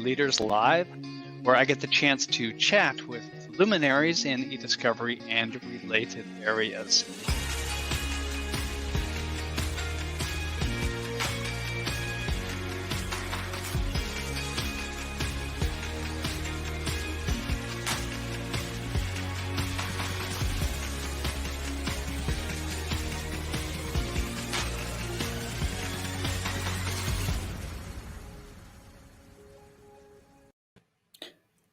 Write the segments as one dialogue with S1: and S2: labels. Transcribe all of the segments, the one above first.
S1: Leaders Live, where I get the chance to chat with luminaries in eDiscovery and related areas.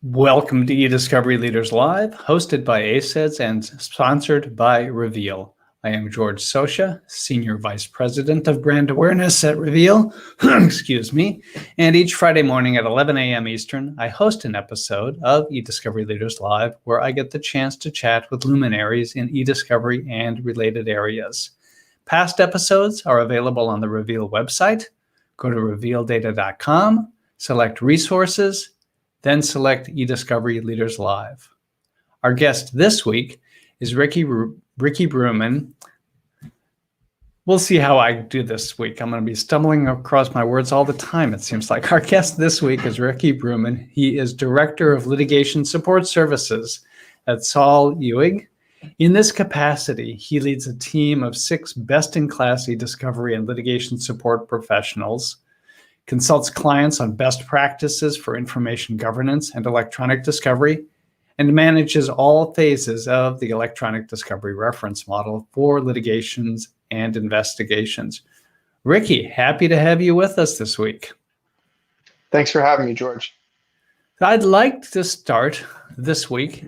S1: Welcome to eDiscovery Leaders Live, hosted by ACEDS and sponsored by Reveal. I am George Socia, Senior Vice President of Brand Awareness at Reveal, excuse me, and each Friday morning at 11 a.m. Eastern, I host an episode of eDiscovery Leaders Live where I get the chance to chat with luminaries in eDiscovery and related areas. Past episodes are available on the Reveal website. Go to revealdata.com, select Resources, then select eDiscovery Leaders Live. Our guest this week is Ricky Brooman. We'll see how I do this week. I'm going to be stumbling across my words all the time, it seems like. Our guest this week is Ricky Brooman. He is Director of Litigation Support Services at Saul Ewing. In this capacity, he leads a team of 6 best-in-class eDiscovery and litigation support professionals, consults clients on best practices for information governance and electronic discovery, and manages all phases of the electronic discovery reference model for litigations and investigations. Ricky, happy to have you with us this week.
S2: Thanks for having me, George.
S1: I'd like to start this week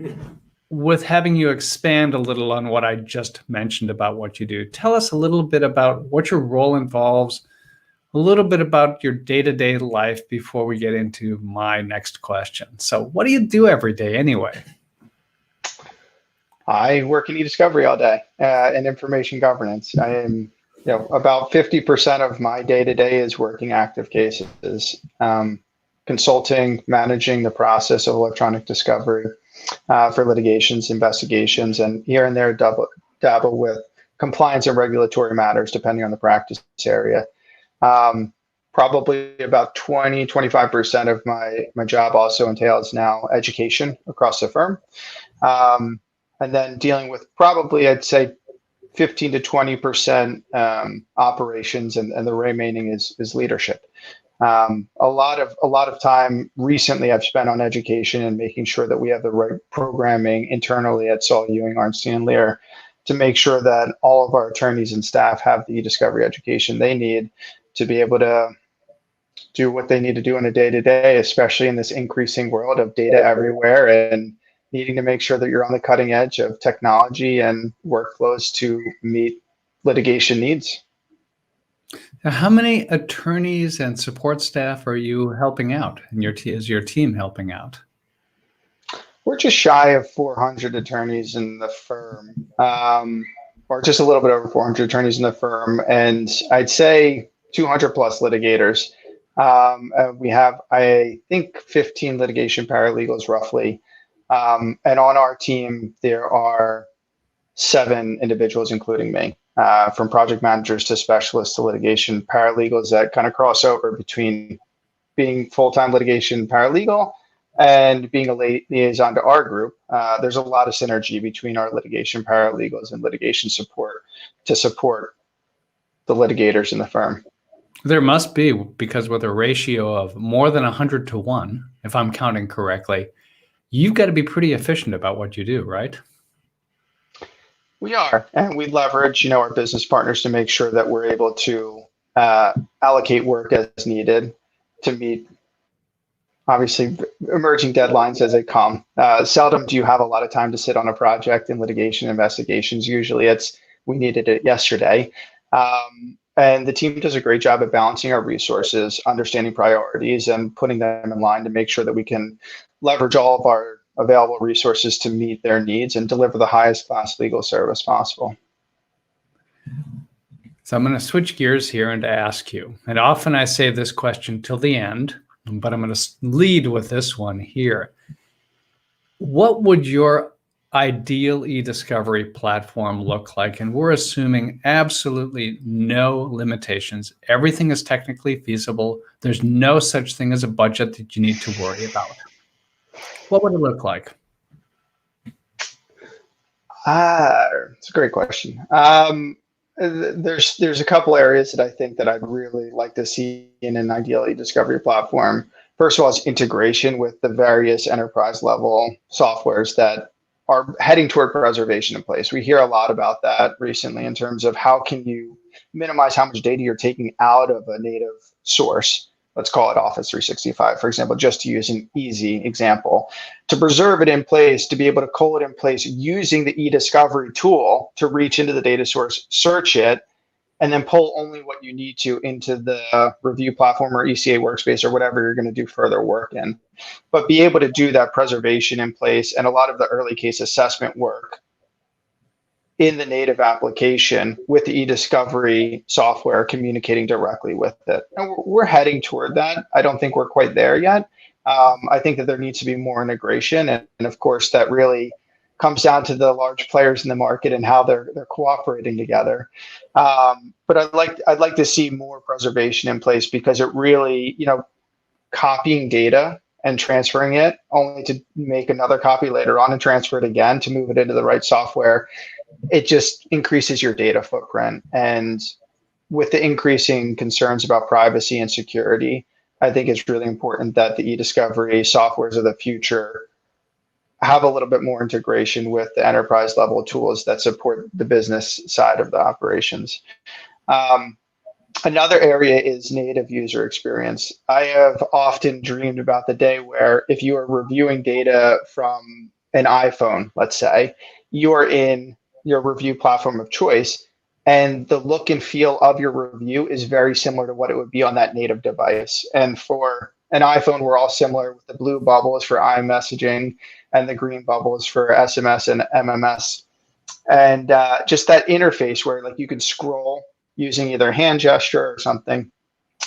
S1: with having you expand a little on what I just mentioned about what you do. Tell us a little bit about what your role involves, a little bit about your day-to-day life before we get into my next question. So what do you do every day anyway?
S2: I work in eDiscovery all day and information governance. I am, about 50% of my day-to-day is working active cases, consulting, managing the process of electronic discovery for litigations, investigations, and here and there dabble with compliance and regulatory matters depending on the practice area. Probably about 25% of my job also entails now education across the firm. And then dealing with probably, I'd say, 15 to 20% operations, and the remaining is leadership. A lot of time recently I've spent on education and making sure that we have the right programming internally at Saul Ewing, Arnstein & Lear to make sure that all of our attorneys and staff have the eDiscovery education they need to be able to do what they need to do in a day-to-day, especially in this increasing world of data everywhere and needing to make sure that you're on the cutting edge of technology and workflows to meet litigation needs.
S1: Now, how many attorneys and support staff are you helping out, and is your team helping out?
S2: We're just shy of 400 attorneys in the firm, or just a little bit over 400 attorneys in the firm, and I'd say 200 plus litigators. We have, I think, 15 litigation paralegals roughly. And on our team, there are 7 individuals, including me, from project managers to specialists to litigation paralegals that kind of cross over between being full-time litigation paralegal and being a liaison to our group. There's a lot of synergy between our litigation paralegals and litigation support to support the litigators in the firm.
S1: There must be, because with a ratio of more than 100 to 1, if I'm counting correctly, you've got to be pretty efficient about what you do, right?
S2: We are, and we leverage, our business partners to make sure that we're able to allocate work as needed to meet, obviously, emerging deadlines as they come. Seldom do you have a lot of time to sit on a project in litigation investigations. Usually it's, we needed it yesterday. And the team does a great job at balancing our resources, understanding priorities, and putting them in line to make sure that we can leverage all of our available resources to meet their needs and deliver the highest class legal service possible.
S1: So I'm going to switch gears here and ask you, and often I save this question till the end, but I'm going to lead with this one here. What would your ideal eDiscovery platform look like? And we're assuming absolutely no limitations. Everything is technically feasible. There's no such thing as a budget that you need to worry about. What would it look like?
S2: It's a great question. There's a couple areas that I think that I'd really like to see in an ideal eDiscovery platform. First of all, is integration with the various enterprise level softwares that are heading toward preservation in place. We hear a lot about that recently in terms of how can you minimize how much data you're taking out of a native source. Let's call it Office 365, for example, just to use an easy example. To preserve it in place, to be able to cull it in place using the eDiscovery tool to reach into the data source, search it, and then pull only what you need to into the review platform or ECA workspace or whatever you're going to do further work in. But be able to do that preservation in place and a lot of the early case assessment work in the native application with the eDiscovery software communicating directly with it. And we're heading toward that. I don't think we're quite there yet. I think that there needs to be more integration. And of course, that really comes down to the large players in the market and how they're cooperating together. But I'd like to see more preservation in place because it really, copying data and transferring it only to make another copy later on and transfer it again to move it into the right software, it just increases your data footprint. And with the increasing concerns about privacy and security, I think it's really important that the eDiscovery softwares of the future have a little bit more integration with the enterprise level tools that support the business side of the operations. Another area is native user experience. I have often dreamed about the day where if you are reviewing data from an iPhone, let's say, you're in your review platform of choice, and the look and feel of your review is very similar to what it would be on that native device. And for an iPhone, we're all similar with the blue bubble is for iMessaging and the green bubble is for SMS and MMS. And just that interface where like you can scroll using either a hand gesture or something.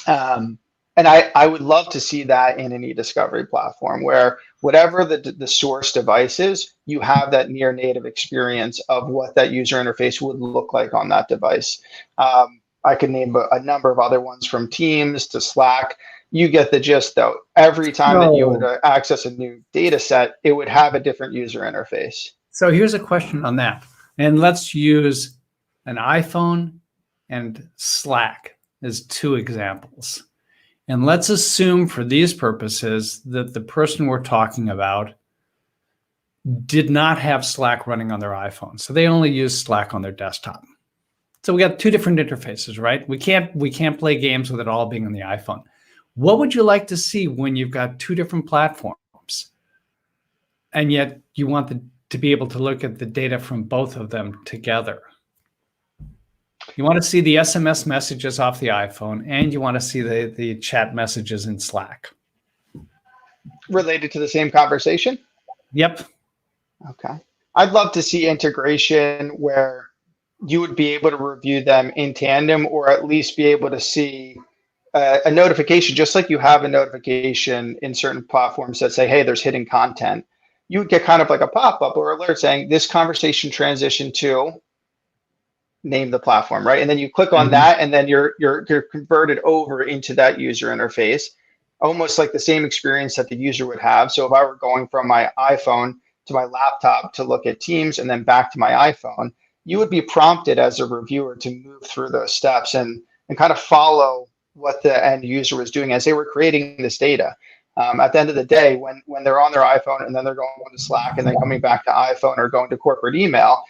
S2: And I would love to see that in an eDiscovery platform where whatever the source device is, you have that near native experience of what that user interface would look like on that device. I could name a number of other ones from Teams to Slack. You get the gist though. Every time that you would access a new data set, it would have a different user interface.
S1: So here's a question on that. And let's use an iPhone and Slack as two examples. And let's assume for these purposes that the person we're talking about did not have Slack running on their iPhone. So they only use Slack on their desktop. So we got two different interfaces, right? We can't play games with it all being on the iPhone. What would you like to see when you've got two different platforms and yet you want to be able to look at the data from both of them together? You want to see the SMS messages off the iPhone, and you want to see the chat messages in Slack.
S2: Related to the same conversation?
S1: Yep.
S2: Okay. I'd love to see integration where you would be able to review them in tandem, or at least be able to see a notification, just like you have a notification in certain platforms that say, hey, there's hidden content. You would get kind of like a pop-up or alert saying this conversation transitioned to name the platform, right? And then you click on that, and then you're converted over into that user interface, almost like the same experience that the user would have. So if I were going from my iPhone to my laptop to look at Teams and then back to my iPhone, you would be prompted as a reviewer to move through those steps and kind of follow what the end user was doing as they were creating this data. At the end of the day, when they're on their iPhone and then they're going to Slack and then coming back to iPhone or going to corporate email,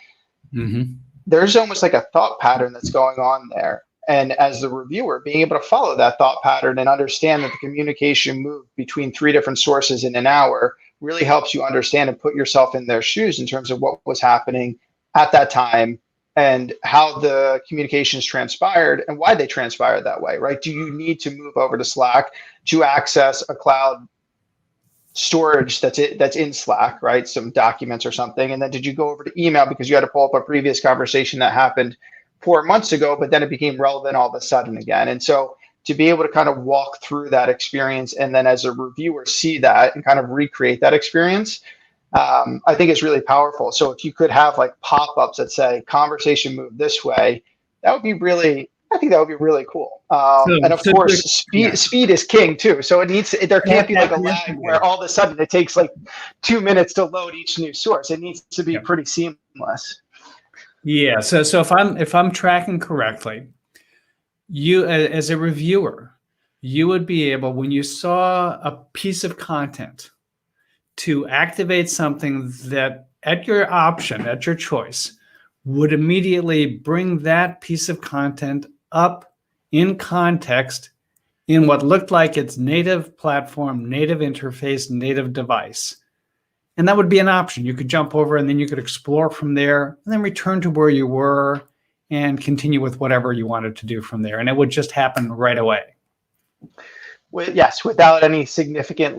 S2: there's almost like a thought pattern that's going on there. And as the reviewer, being able to follow that thought pattern and understand that the communication moved between three different sources in an hour really helps you understand and put yourself in their shoes in terms of what was happening at that time and how the communications transpired and why they transpired that way, right? Do you need to move over to Slack to access a cloud storage that's in Slack, right? Some documents or something. And then did you go over to email because you had to pull up a previous conversation that happened 4 months ago, but then it became relevant all of a sudden again. And so to be able to kind of walk through that experience and then as a reviewer see that and kind of recreate that experience, I think is really powerful. So if you could have like pop-ups that say conversation move this way, that would be really, I think that would be really cool. And of course, speed is king too. So there can't be like a lag where all of a sudden it takes like 2 minutes to load each new source. It needs to be pretty seamless.
S1: Yeah. So if I'm tracking correctly, you as a reviewer, you would be able, when you saw a piece of content, to activate something that at your option, at your choice, would immediately bring that piece of content up in context in what looked like its native platform, native interface, native device. And that would be an option. You could jump over and then you could explore from there and then return to where you were and continue with whatever you wanted to do from there. And it would just happen right away.
S2: Yes, without any significant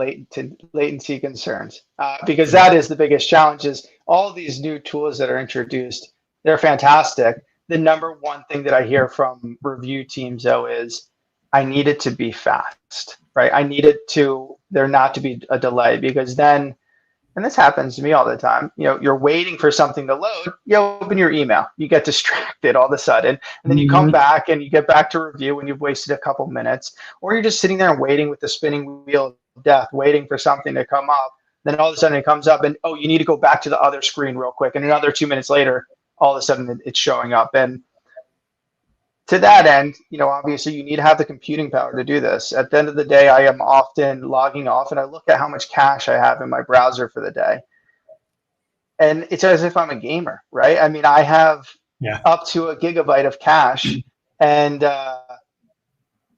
S2: latency concerns, because that is the biggest challenge. Is all these new tools that are introduced, they're fantastic. The number one thing that I hear from review teams, though, is I need it to be fast, right? I need there not to be a delay, because then, and this happens to me all the time, you're waiting for something to load, you open your email, you get distracted all of a sudden, and then you come back and you get back to review and you've wasted a couple minutes, or you're just sitting there and waiting with the spinning wheel of death, waiting for something to come up. Then all of a sudden it comes up and, oh, you need to go back to the other screen real quick. And another 2 minutes later, all of a sudden it's showing up. And to that end, obviously you need to have the computing power to do this. At the end of the day, I am often logging off and I look at how much cache I have in my browser for the day. And it's as if I'm a gamer, right? I mean, I have up to 1 gigabyte of cache, and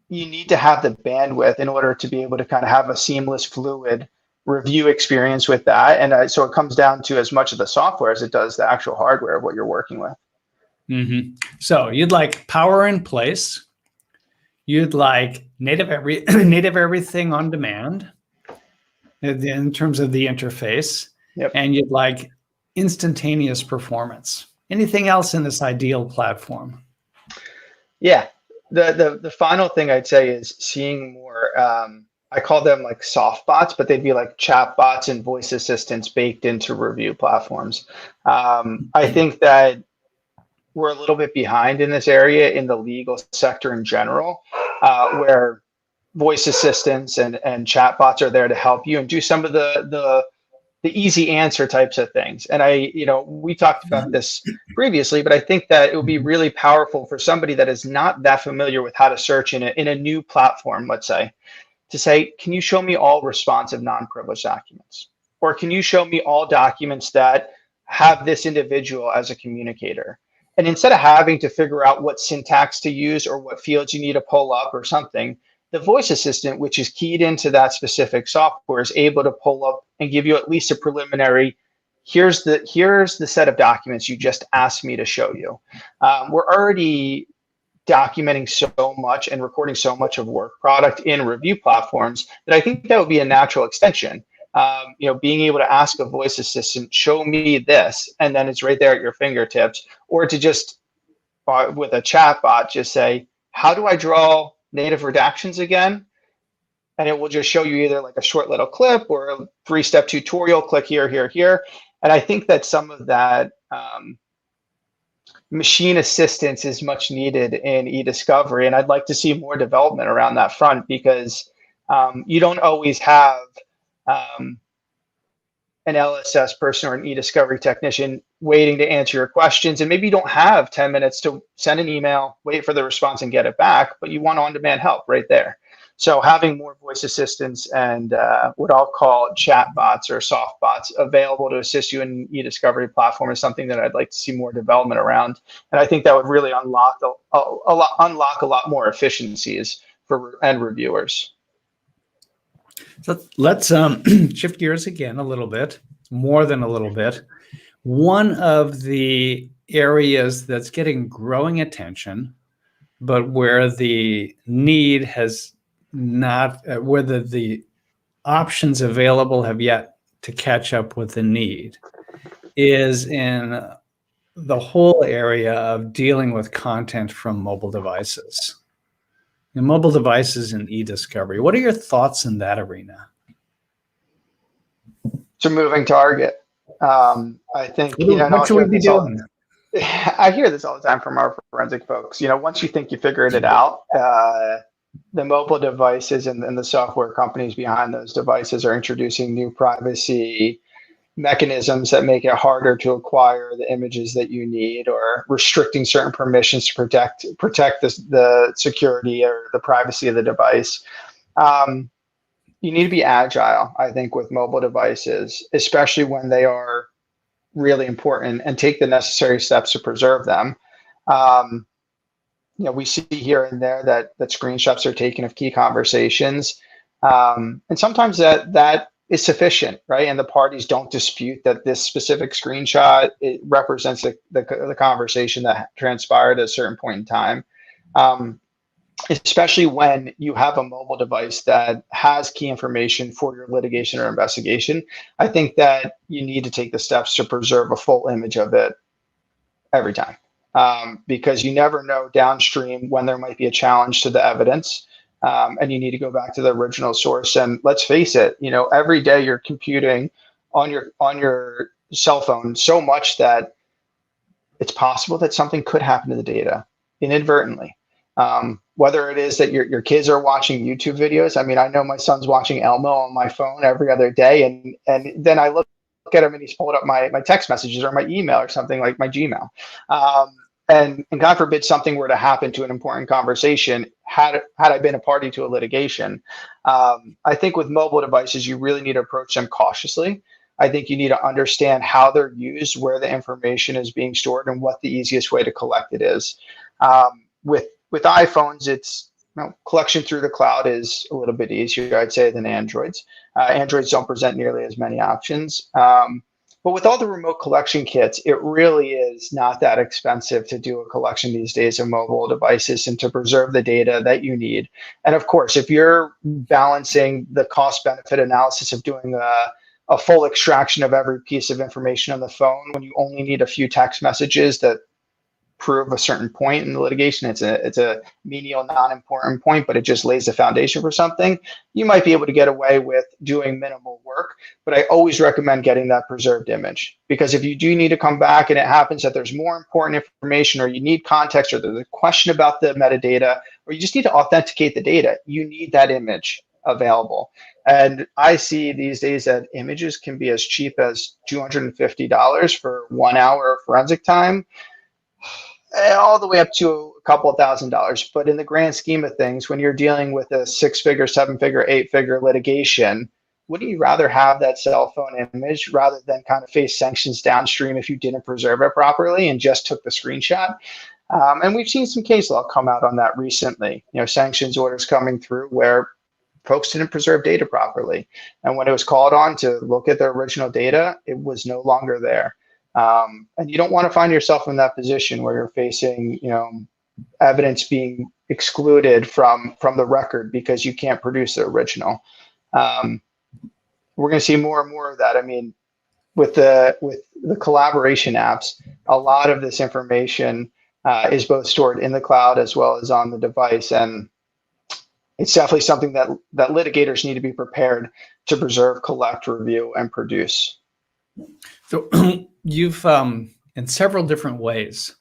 S2: you need to have the bandwidth in order to be able to kind of have a seamless, fluid review experience with that. And so it comes down to as much of the software as it does the actual hardware of what you're working with.
S1: Mm-hmm. So you'd like power in place. You'd like native everything on demand in terms of the interface.
S2: Yep.
S1: And you'd like instantaneous performance. Anything else in this ideal platform?
S2: Yeah. The final thing I'd say is seeing more, I call them like soft bots, but they'd be like chat bots and voice assistants baked into review platforms. I think that we're a little bit behind in this area in the legal sector in general, where voice assistants and chat bots are there to help you and do some of the easy answer types of things. And we talked about this previously, but I think that it would be really powerful for somebody that is not that familiar with how to search in a new platform, let's say, to say, can you show me all responsive non-privileged documents? Or can you show me all documents that have this individual as a communicator? And instead of having to figure out what syntax to use or what fields you need to pull up or something, the voice assistant, which is keyed into that specific software, is able to pull up and give you at least a preliminary, here's the set of documents you just asked me to show you. We're already documenting so much and recording so much of work product in review platforms that I think that would be a natural extension. Being able to ask a voice assistant, show me this, and then it's right there at your fingertips, or to just, with a chat bot, just say, how do I draw native redactions again? And it will just show you either like a short little clip or a 3-step tutorial, click here, here, here. And I think that some of that machine assistance is much needed in eDiscovery. And I'd like to see more development around that front, because you don't always have an LSS person or an eDiscovery technician waiting to answer your questions. And maybe you don't have 10 minutes to send an email, wait for the response and get it back, but you want on-demand help right there. So having more voice assistants and what I'll call chat bots or soft bots available to assist you in eDiscovery platform is something that I'd like to see more development around. And I think that would really unlock a lot more efficiencies for end reviewers.
S1: So let's shift gears again a little bit, more than a little bit. One of the areas that's getting growing attention, but where the need has not, whether the options available have yet to catch up with the need, is in the whole area of dealing with content from mobile devices. And mobile devices and eDiscovery. What are your thoughts in that arena?
S2: It's a moving target. I think, and
S1: What
S2: I'll
S1: should
S2: hear
S1: we be
S2: this all.
S1: doing?
S2: I hear this all the time from our forensic folks. Once you think you figured it out, the mobile devices and the software companies behind those devices are introducing new privacy mechanisms that make it harder to acquire the images that you need, or restricting certain permissions to protect the security or the privacy of the device. Um, you need to be agile, I think, with mobile devices, especially when they are really important, and take the necessary steps to preserve them. Um, we see here and there that screenshots are taken of key conversations, and sometimes that is sufficient, right? And the parties don't dispute that this specific screenshot, it represents the conversation that transpired at a certain point in time. Um, Especially when you have a mobile device that has key information for your litigation or investigation, I think that you need to take the steps to preserve a full image of it every time, because you never know downstream when there might be a challenge to the evidence, and you need to go back to the original source. And let's face it, every day you're computing on your cell phone so much that it's possible that something could happen to the data inadvertently. Whether it is that your kids are watching YouTube videos. I mean, I know my son's watching Elmo on my phone every other day, and then I look at him and he's pulled up my text messages or my email or something, like my Gmail. And God forbid something were to happen to an important conversation, had I been a party to a litigation. I think with mobile devices, you really need to approach them cautiously. I think you need to understand how they're used, where the information is being stored, and what the easiest way to collect it is. With iPhones, it's collection through the cloud is a little bit easier, I'd say, than Androids. Androids don't present nearly as many options. But with all the remote collection kits, it really is not that expensive to do a collection these days of mobile devices and to preserve the data that you need. And of course, if you're balancing the cost benefit analysis of doing a full extraction of every piece of information on the phone when you only need a few text messages that prove a certain point in the litigation, it's a menial, non-important point, but it just lays the foundation for something, you might be able to get away with doing minimal work. But I always recommend getting that preserved image, because if you do need to come back and it happens that there's more important information, or you need context, or there's a question about the metadata, or you just need to authenticate the data, you need that image available. And I see these days that images can be as cheap as $250 for 1 hour of forensic time, all the way up to a couple of $1,000s. But in the grand scheme of things, when you're dealing with a 6-figure, 7-figure, 8-figure litigation, wouldn't you rather have that cell phone image rather than kind of face sanctions downstream if you didn't preserve it properly and just took the screenshot? And we've seen some case law come out on that recently, sanctions orders coming through where folks didn't preserve data properly. And when it was called on to look at their original data, it was no longer there. And you don't want to find yourself in that position where you're facing, evidence being excluded from the record because you can't produce the original. We're going to see more and more of that. I mean, with the collaboration apps, a lot of this information is both stored in the cloud as well as on the device, and it's definitely something that litigators need to be prepared to preserve, collect, review, and produce.
S1: So you've, in several different ways,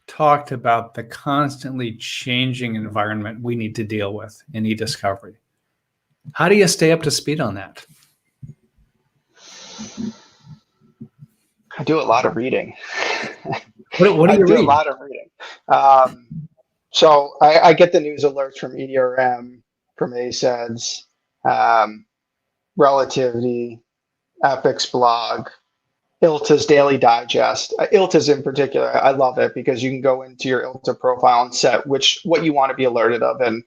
S1: talked about the constantly changing environment we need to deal with in eDiscovery. How do you stay up to speed on that?
S2: I do a lot of reading.
S1: What do you read?
S2: I do a lot of reading. So I get the news alerts from EDRM, from ACEDS, Relativity, Epic's blog, ILTA's Daily Digest. ILTA's in particular, I love it because you can go into your ILTA profile and set what you want to be alerted of. And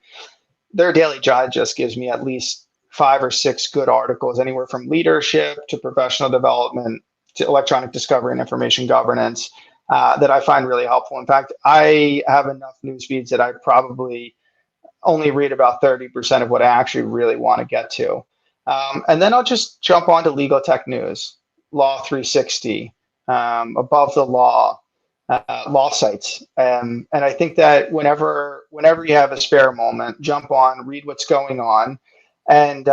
S2: their Daily Digest gives me at least 5 or 6 good articles, anywhere from leadership to professional development to electronic discovery and information governance, that I find really helpful. In fact, I have enough news feeds that I probably only read about 30% of what I actually really want to get to. And then I'll just jump onto legal tech news, Law 360, Above the Law, law sites. And I think that whenever you have a spare moment, jump on, read what's going on, and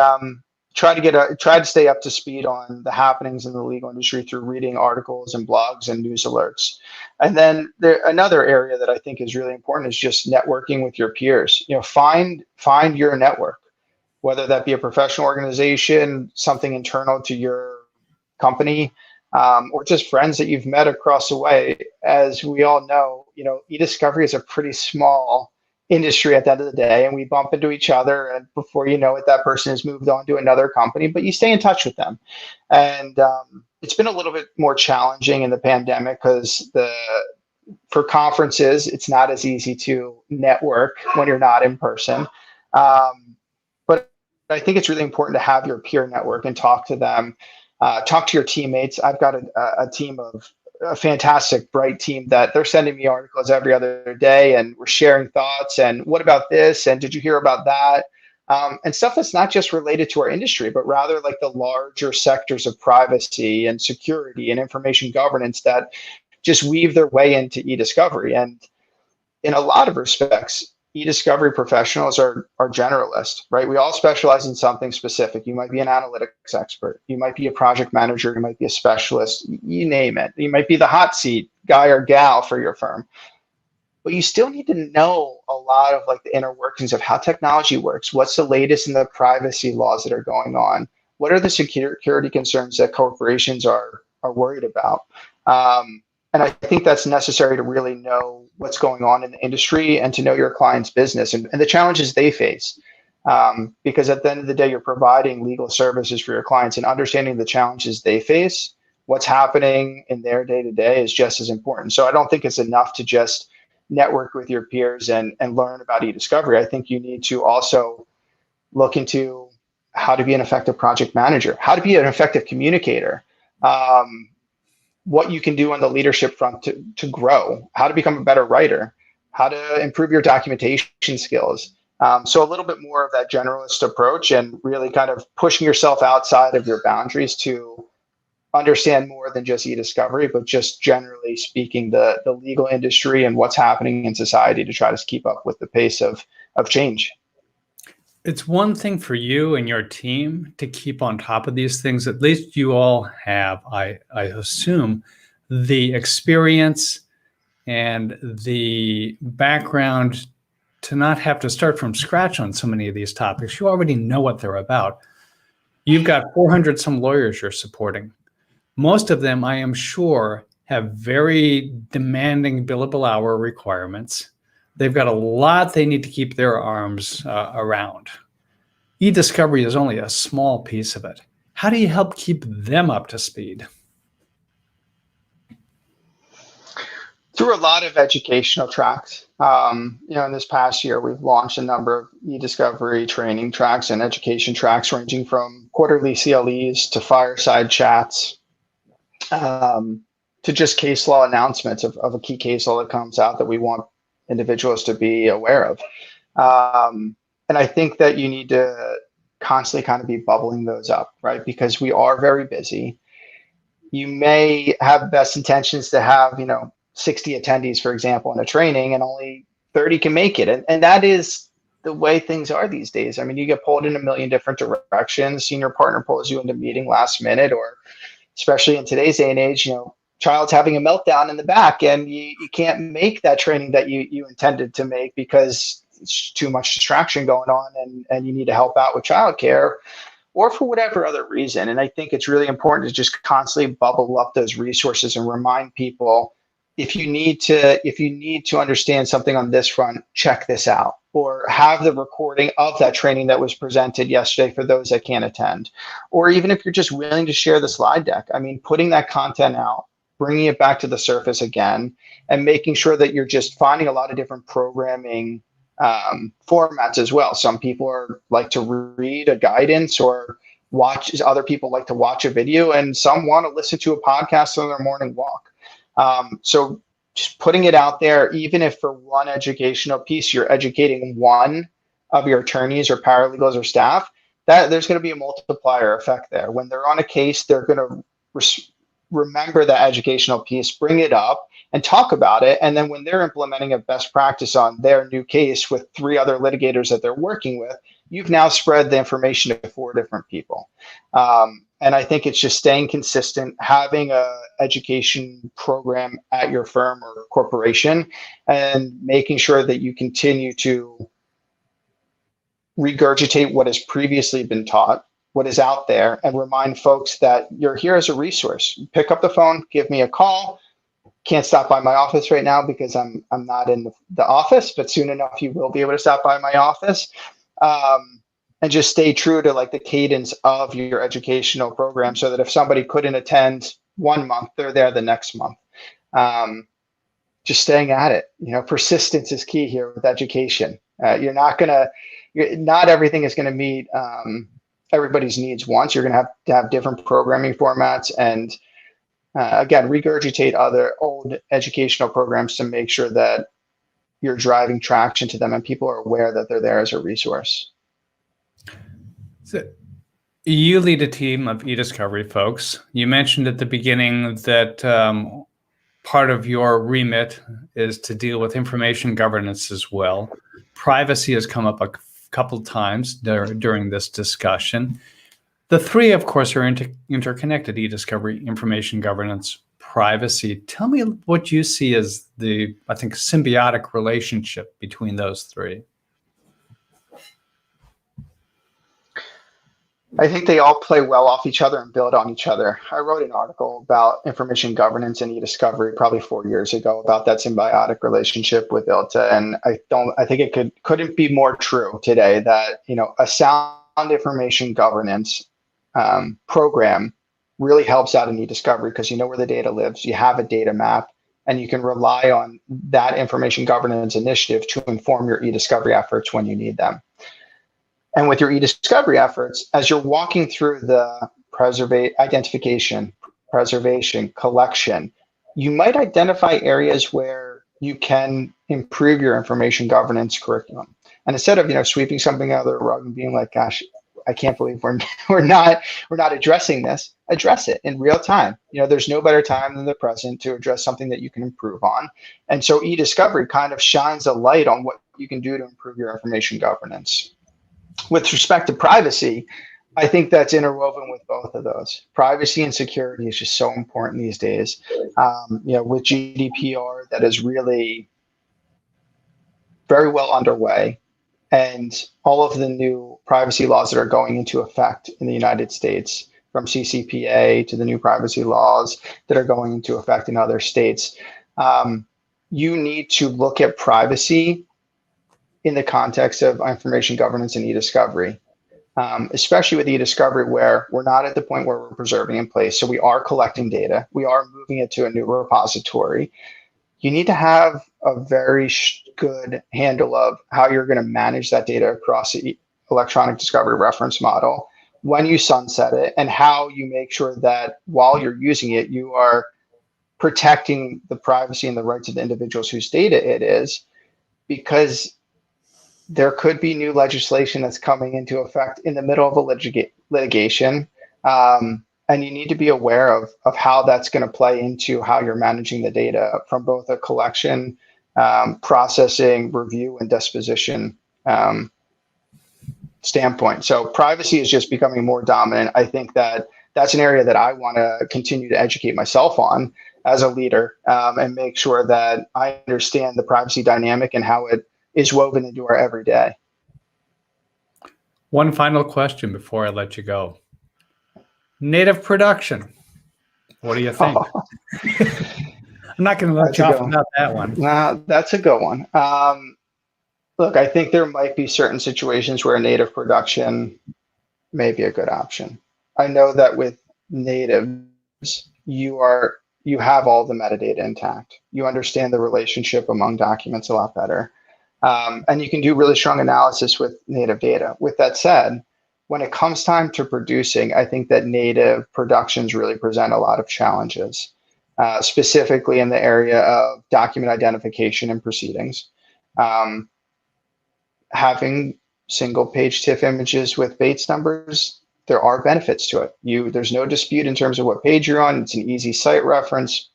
S2: try to stay up to speed on the happenings in the legal industry through reading articles and blogs and news alerts. And then another area that I think is really important is just networking with your peers. Find your network, whether that be a professional organization, something internal to your company, or just friends that you've met across the way. As we all know, eDiscovery is a pretty small industry at the end of the day, and we bump into each other, and before you know it, that person has moved on to another company, but you stay in touch with them. And it's been a little bit more challenging in the pandemic because for conferences, it's not as easy to network when you're not in person. But I think it's really important to have your peer network and talk to them, talk to your teammates. I've got a team of a fantastic, bright team that they're sending me articles every other day, and we're sharing thoughts and what about this? And did you hear about that? And stuff that's not just related to our industry, but rather like the larger sectors of privacy and security and information governance that just weave their way into eDiscovery. And in a lot of respects, eDiscovery professionals are generalists, right? We all specialize in something specific. You might be an analytics expert. You might be a project manager. You might be a specialist. You name it. You might be the hot seat guy or gal for your firm. But you still need to know a lot of like the inner workings of how technology works. What's the latest in the privacy laws that are going on? What are the security concerns that corporations are worried about? And I think that's necessary to really know what's going on in the industry and to know your client's business and the challenges they face. Because at the end of the day, you're providing legal services for your clients, and understanding the challenges they face, what's happening in their day-to-day is just as important. So I don't think it's enough to just network with your peers and learn about eDiscovery. I think you need to also look into how to be an effective project manager, how to be an effective communicator, what you can do on the leadership front to grow, how to become a better writer, how to improve your documentation skills. So a little bit more of that generalist approach, and really kind of pushing yourself outside of your boundaries to understand more than just eDiscovery, but just generally speaking, the legal industry and what's happening in society to try to keep up with the pace of change.
S1: It's one thing for you and your team to keep on top of these things. At least you all have, I assume, the experience and the background to not have to start from scratch on so many of these topics. You already know what they're about. You've got 400 some lawyers you're supporting. Most of them, I am sure, have very demanding billable hour requirements. They've got a lot they need to keep their arms around. eDiscovery is only a small piece of it. How do you help keep them up to speed?
S2: Through a lot of educational tracks. In this past year, we've launched a number of eDiscovery training tracks and education tracks, ranging from quarterly CLEs to fireside chats, to just case law announcements of a key case law that comes out that we want individuals to be aware of. And I think that you need to constantly kind of be bubbling those up, right? Because we are very busy. You may have best intentions to have, 60 attendees, for example, in a training, and only 30 can make it. And that is the way things are these days. I mean, you get pulled in a million different directions. Senior partner pulls you into a meeting last minute, or especially in today's day and age, child's having a meltdown in the back, and you can't make that training that you intended to make because it's too much distraction going on, and you need to help out with childcare or for whatever other reason. And I think it's really important to just constantly bubble up those resources and remind people, if you need to understand something on this front, check this out, or have the recording of that training that was presented yesterday for those that can't attend. Or even if you're just willing to share the slide deck, I mean, putting that content out, bringing it back to the surface again, and making sure that you're just finding a lot of different programming formats as well. Some people like to read a guidance or watch. Other people like to watch a video, and some want to listen to a podcast on their morning walk. So just putting it out there, even if for one educational piece, you're educating one of your attorneys or paralegals or staff, that there's going to be a multiplier effect there. When they're on a case, they're going to remember that educational piece, bring it up and talk about it. And then when they're implementing a best practice on their new case with 3 other litigators that they're working with, you've now spread the information to 4 different people. And I think it's just staying consistent, having a education program at your firm or corporation, and making sure that you continue to regurgitate what has previously been taught, what is out there, and remind folks that you're here as a resource. Pick up the phone, give me a call. Can't stop by my office right now because I'm not in the office, but soon enough you will be able to stop by my office. And just stay true to like the cadence of your educational program, so that if somebody couldn't attend one month, they're there the next month. Just staying at it. Persistence is key here with education. Not everything is going to meet everybody's needs once. You're going to have different programming formats, and again, regurgitate other old educational programs to make sure that you're driving traction to them and people are aware that they're there as a resource.
S1: So you lead a team of eDiscovery folks. You mentioned at the beginning that part of your remit is to deal with information governance as well. Privacy has come up a couple times during this discussion. The three, of course, are interconnected: eDiscovery, information governance, privacy. Tell me what you see as the, I think, symbiotic relationship between those three.
S2: I think they all play well off each other and build on each other. I wrote an article about information governance and eDiscovery probably 4 years ago about that symbiotic relationship with ILTA, and I think it couldn't be more true today that a sound information governance program really helps out in eDiscovery because you know where the data lives, you have a data map, and you can rely on that information governance initiative to inform your eDiscovery efforts when you need them. And with your eDiscovery efforts, as you're walking through the identification, preservation, collection, you might identify areas where you can improve your information governance curriculum. And instead of sweeping something out of the rug and being like, "Gosh, I can't believe we're not addressing this," address it in real time. There's no better time than the present to address something that you can improve on. And so eDiscovery kind of shines a light on what you can do to improve your information governance. With respect to privacy, I think that's interwoven with both of those. Privacy and security is just so important these days. With GDPR, that is really very well underway, and all of the new privacy laws that are going into effect in the United States, from CCPA to the new privacy laws that are going into effect in other states, you need to look at privacy in the context of information governance and eDiscovery, especially with eDiscovery, where we're not at the point where we're preserving in place. So we are collecting data. We are moving it to a new repository. You need to have a very good handle of how you're going to manage that data across the electronic discovery reference model when you sunset it, and how you make sure that while you're using it, you are protecting the privacy and the rights of the individuals whose data it is, because there could be new legislation that's coming into effect in the middle of a litigation. And you need to be aware of how that's going to play into how you're managing the data from both a collection, processing, review, and disposition standpoint. So privacy is just becoming more dominant. I think that's an area that I want to continue to educate myself on as a leader, and make sure that I understand the privacy dynamic and how it is woven into our everyday.
S1: One final question before I let you go. Native production. What do you think? I'm not going to let you off without that one.
S2: No, that's a good one. Look, I think there might be certain situations where native production may be a good option. I know that with natives, you have all the metadata intact. You understand the relationship among documents a lot better. And you can do really strong analysis with native data. With that said, when it comes time to producing, I think that native productions really present a lot of challenges, specifically in the area of document identification and proceedings. Having single page TIFF images with Bates numbers, there are benefits to it. There's no dispute in terms of what page you're on. It's an easy site reference.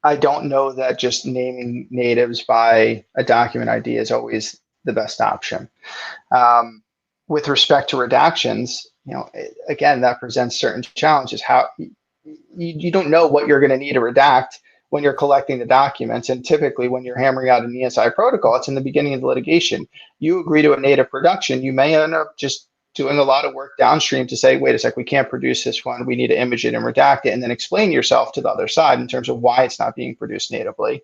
S2: I don't know that just naming natives by a document ID is always the best option. With respect to redactions, again, that presents certain challenges. How you don't know what you're going to need to redact when you're collecting the documents. And typically when you're hammering out an ESI protocol, it's in the beginning of the litigation. You agree to a native production, you may end up just doing a lot of work downstream to say, wait a sec, we can't produce this one. We need to image it and redact it, and then explain yourself to the other side in terms of why it's not being produced natively.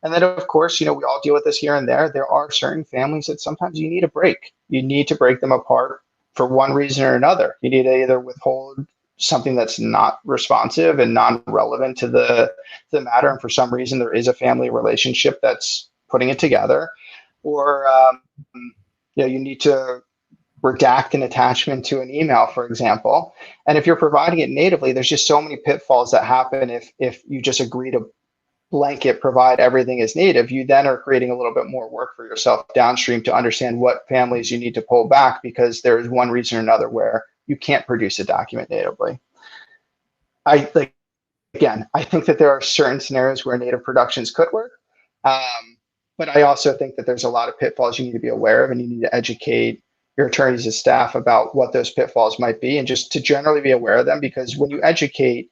S2: And then, of course, we all deal with this here and there. There are certain families that sometimes you need a break. You need to break them apart for one reason or another. You need to either withhold something that's not responsive and non-relevant to the matter, and for some reason there is a family relationship that's putting it together, or you need to redact an attachment to an email, for example. And if you're providing it natively, there's just so many pitfalls that happen if you just agree to blanket provide everything as native. You then are creating a little bit more work for yourself downstream to understand what families you need to pull back, because there is one reason or another where you can't produce a document natively. I think that there are certain scenarios where native productions could work. But I also think that there's a lot of pitfalls you need to be aware of, and you need to educate your attorneys and staff about what those pitfalls might be, and just to generally be aware of them, because when you educate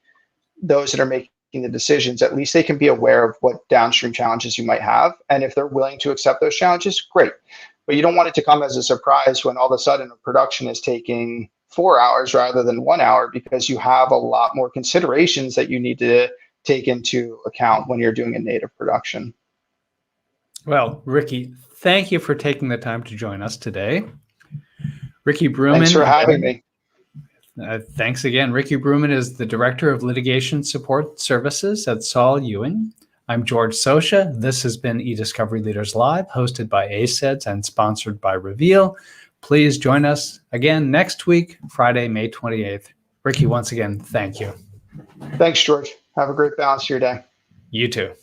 S2: those that are making the decisions, at least they can be aware of what downstream challenges you might have. And if they're willing to accept those challenges, great. But you don't want it to come as a surprise when all of a sudden a production is taking 4 hours rather than 1 hour, because you have a lot more considerations that you need to take into account when you're doing a native production.
S1: Well, Ricky, thank you for taking the time to join us today. Ricky Brooman.
S2: Thanks for having me.
S1: Thanks again. Ricky Brooman is the Director of Litigation Support Services at Saul Ewing. I'm George Sosha. This has been eDiscovery Leaders Live, hosted by ACEDS and sponsored by Reveal. Please join us again next week, Friday, May 28th. Ricky, once again, thank you.
S2: Thanks, George. Have a great balance to your day.
S1: You too.